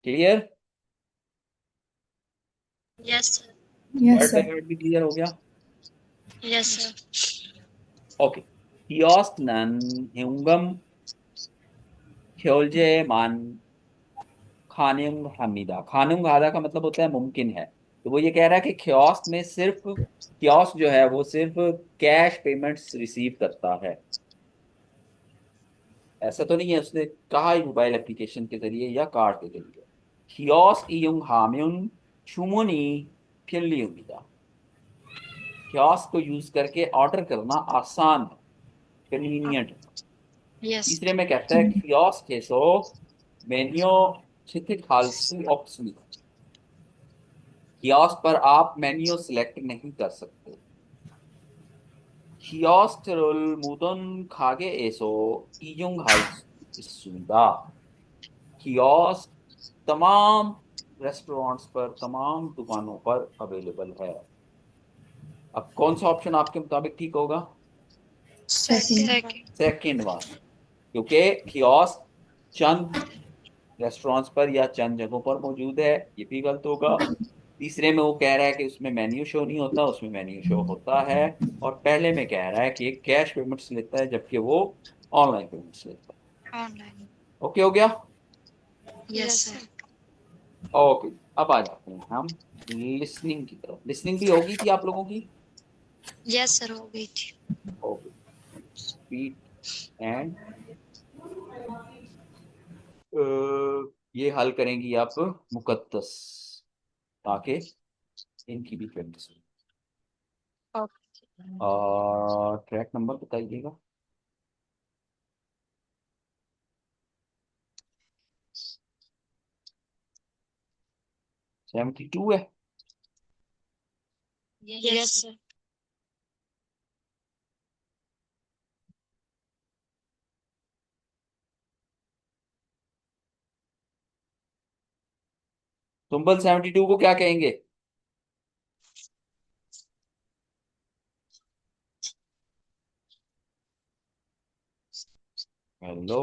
Clear? Yes sir. Word by word भी clear हो गया? Yes sir. ओके। कियोस्क는 현금 결제만 가능합니다। 가능하다 का मतलब होता है मुमकिन है। तो वो ये कह रहा है कि कियोस्क में सिर्फ कियोस्क जो है वो सिर्फ कैश पेमेंट्स रिसीव करता है। ऐसा तो नहीं है, उसने कहा ही मोबाइल एप्लीकेशन के जरिए या कार्ड के जरिए। कियोस्क 이용하면 주문이 편리합니다। कियोस्क को यूज करके ऑर्डर करना आसान है, कन्वीनियंट है। यस। तीसरे में कहता है कियोस्क에서 메뉴 채택할 수 없습니다। कियोस्क पर आप मेन्यू सिलेक्ट नहीं कर सकते। 키오스크를 모든 가게에서 이용할 수 있습니다। कियोस्क तमाम रेस्टोरेंट्स पर, तमाम दुकानों पर अवेलेबल है। अब कौन सा ऑप्शन आपके मुताबिक ठीक होगा? सेकंड। सेकंड वाला, क्योंकि कियोस्क चंद रेस्टोरेंट्स पर या चंद जगहों पर मौजूद है, ये भी गलत होगा। तीसरे में वो कह रहा है कि उसमें मेन्यू शो नहीं होता, उसमें मेन्यू शो होता है। और पहले में कह रहा है कि कैश पेमेंट्स लेता है जबकि वो ऑनलाइन पेमेंट्स लेता ऑनलाइन। है। ओके हो गया? Yes sir. ओके। अब आ जाते हैं हम लिसनिंग की तरफ। लिसनिंग भी होगी थी आप लोगों की? यस सर, हो गई थी। ओके। स्पीड एंड ये हल करेंगी आप मुकद्दस, ताकि इनकी भी प्रैक्टिस हो। ओके। ट्रैक नंबर बताइएगा। 72 है। Yes sir. सिंपल 72 को क्या कहेंगे? हेलो।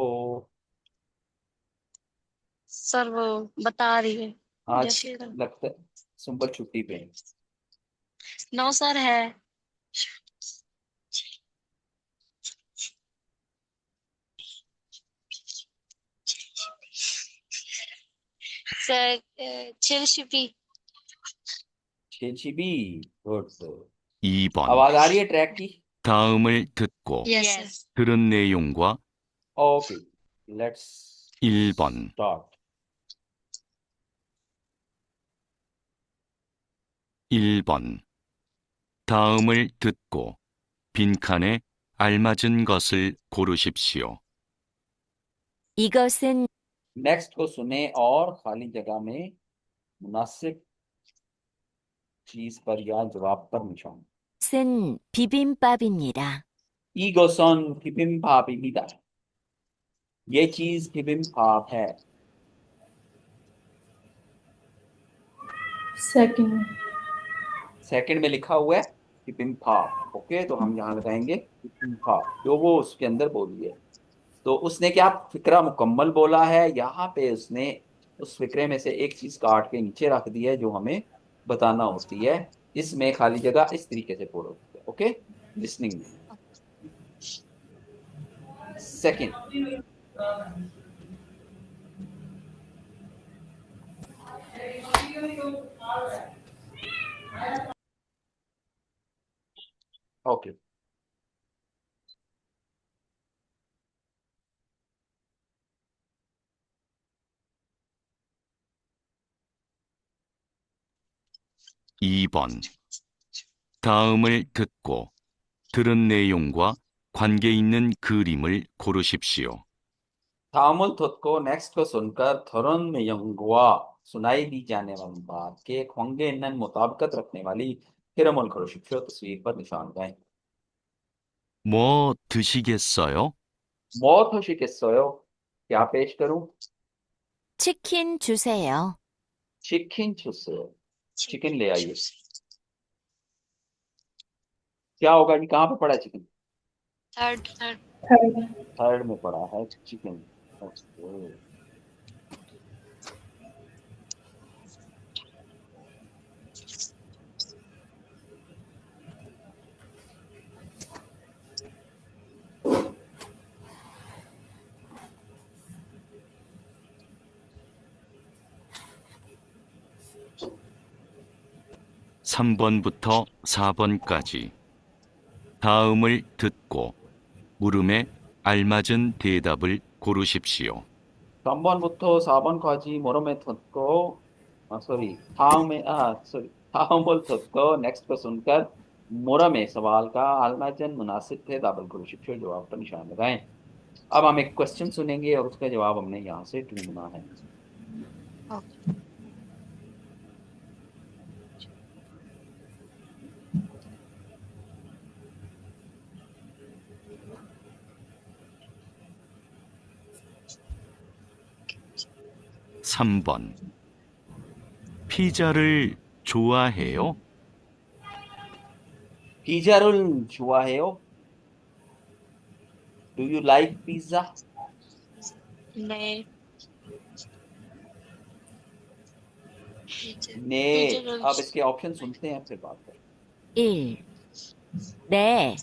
सर वो बता रही है। आज जैसे लगता है सिंपल छुट्टी पे है। नो सर है। सर चिलशिपी। छेछी बी। गुड। 2번. आवाज आ रही है ट्रैक की? 다음을 듣고 yes sir. 들은 내용과 okay, let's 1번. Start. 1번. 다음을 듣고 빈칸에 알맞은 것을 고르십시오. 이것은 next को सुने और खाली जगह में मुनासिब चीज पर या जवाब पर निशान। 쓴 비빔밥입니다. 이것은 비빔밥입니다। ये चीज बिबिम्बाप है। सेकंड। सेकंड में लिखा हुआ है बिबिम्बाप। ओके, तो हम यहाँ लगाएंगे बिबिम्बाप, जो वो उसके अंदर बोली है। तो उसने क्या फिक्रा मुकम्मल बोला है? यहाँ पे उसने उस फिक्रे में से एक चीज काट के नीचे रख दी है जो हमें बताना होती है। इसमें खाली जगह इस तरीके से पूरा होती है। Okay, listening. सेकंड। ओके। 2번. 다음을 듣고 들은 내용과 관계 있는 그림을 고르십시오. तामुल खुद को नेक्स्ट को सुनकर थरन में यंगुआ सुनाई दी जाने वाली बात के ख्वांगे नन मुताबिकत रखने वाली हिरमुल खरोशिशो तस्वीर पर निशान लगाएं। 뭐 드시겠어요? मौत हो शिकस्सोयो, क्या पेश करूं? 치킨 주세요. चिकन चुस्सो, चिकन ले आइए। क्या होगा जी? कहाँ पे पड़ा है chicken? Third third. Third. Third में पड़ा है चिकन। ओके। 3번부터 4번까지 다음을 듣고 물음에 알맞은 대답을 고르십시오. 3번부터 4번까지 물음에 듣고 다음을 듣고 नेक्स्ट को सुनकर मुरमे सवाल का अलमजन मुनासिब थे दाबल कुरुशिप्यो जवाब पर निशान लगाएं। अब हम एक क्वेश्चन सुनेंगे और उसका जवाब हमने यहाँ से ढूंढना है। Okay. 3번. 피자를 좋아해요? 피자를 좋아해요? Do you like pizza? 네. ने 피자를 अब इसके ऑप्शन सुनते हैं फिर बात करें। 1. 네,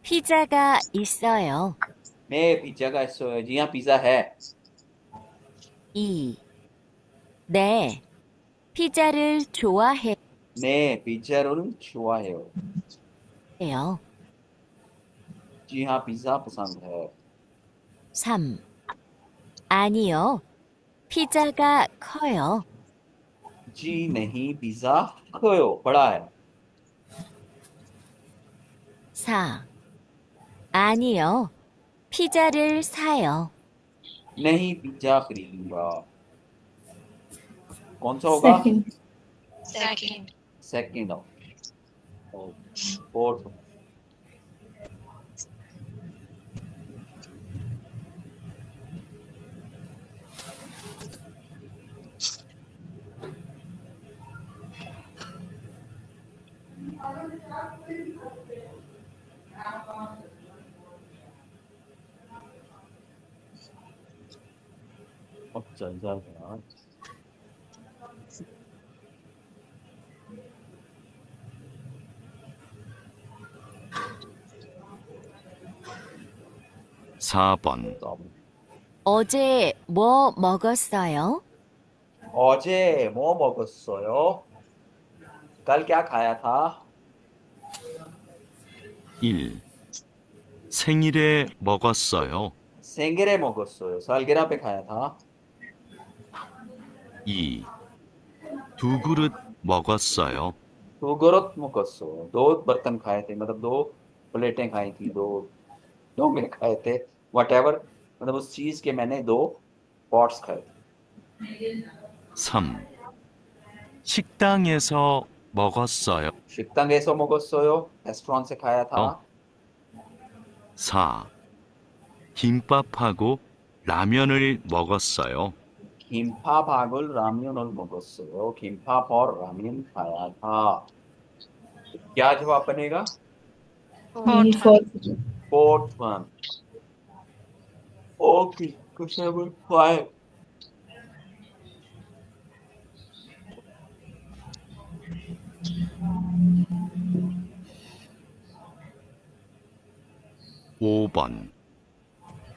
피자가 있어요. मैं पिज्जा 있어요. जी हाँ पिज्जा है। 2. 네, 피자를 좋아해요. मैं पिज्जा를 좋아해요। जी हाँ पिज्जा पसंद है। 3. 아니요, 피자가 커요. जी नहीं पिज्जा खोयो बड़ा है। 4. 아니요, 피자를 사요. नहीं पिज्जा खरीदूंगा। कौन सा होगा? सेकंड। Second option. फोर्थ अब चल जाएगा। 사 번. 어제 뭐 먹었어요? 어제 뭐 먹었어요? कल क्या खाया था? 1. 생일에 먹었어요. 생일에 먹었어요। सालगिरह पे खाया था। 2. 두 그릇 먹었어요. दो गुरुत 먹었어요। दो बर्तन खाए थे मतलब दो प्लेटें खाई थी, दो डोंगे खाए थे, वटेवर मतलब उस चीज के मैंने दो पॉट्स खाए थे। 3. 식당에서 먹었어요. 식당에서 먹었어요। रेस्टोरेंट से खाया था। 4. 김밥하고 라면을 먹었어요. 김밥하고 라면을 먹었어요। 김밥 और रामेन खाया था। क्या जवाब बनेगा? Fourth one. Okay question number 5। 오 번.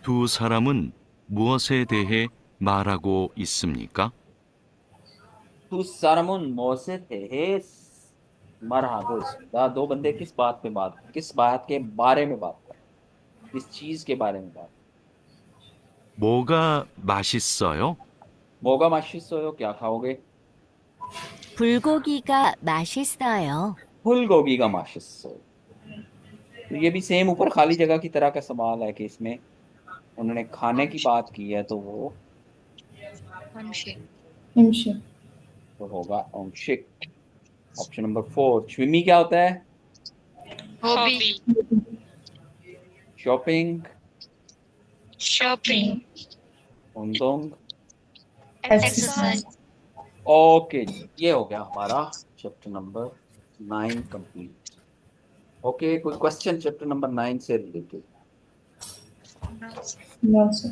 두 사람은 무엇에 대해 말하고 있습니까? तू सरमुन मौसे थे मरहागो इसका दो बंदे किस बात के बारे में बात कर, किस चीज के बारे में बात। 뭐가 맛있어요? 뭐가 맛있어요? क्या खाओगे? 불고기가 맛있어요. फूलगोभी का 맛있어요। तो ये भी सेम ऊपर खाली जगह की तरह का सवाल है कि इसमें उन्होंने खाने की बात की है तो वो तो होगा आंशिक। ऑप्शन नंबर 4 स्विमी क्या होता है? हॉबी। Shopping, shopping. उंदोंग। एक्सरसाइज। ओके ये हो गया हमारा चैप्टर नंबर 9 कंप्लीट। ओके कोई क्वेश्चन चैप्टर नंबर 9 से रिलेटेड? No, sir.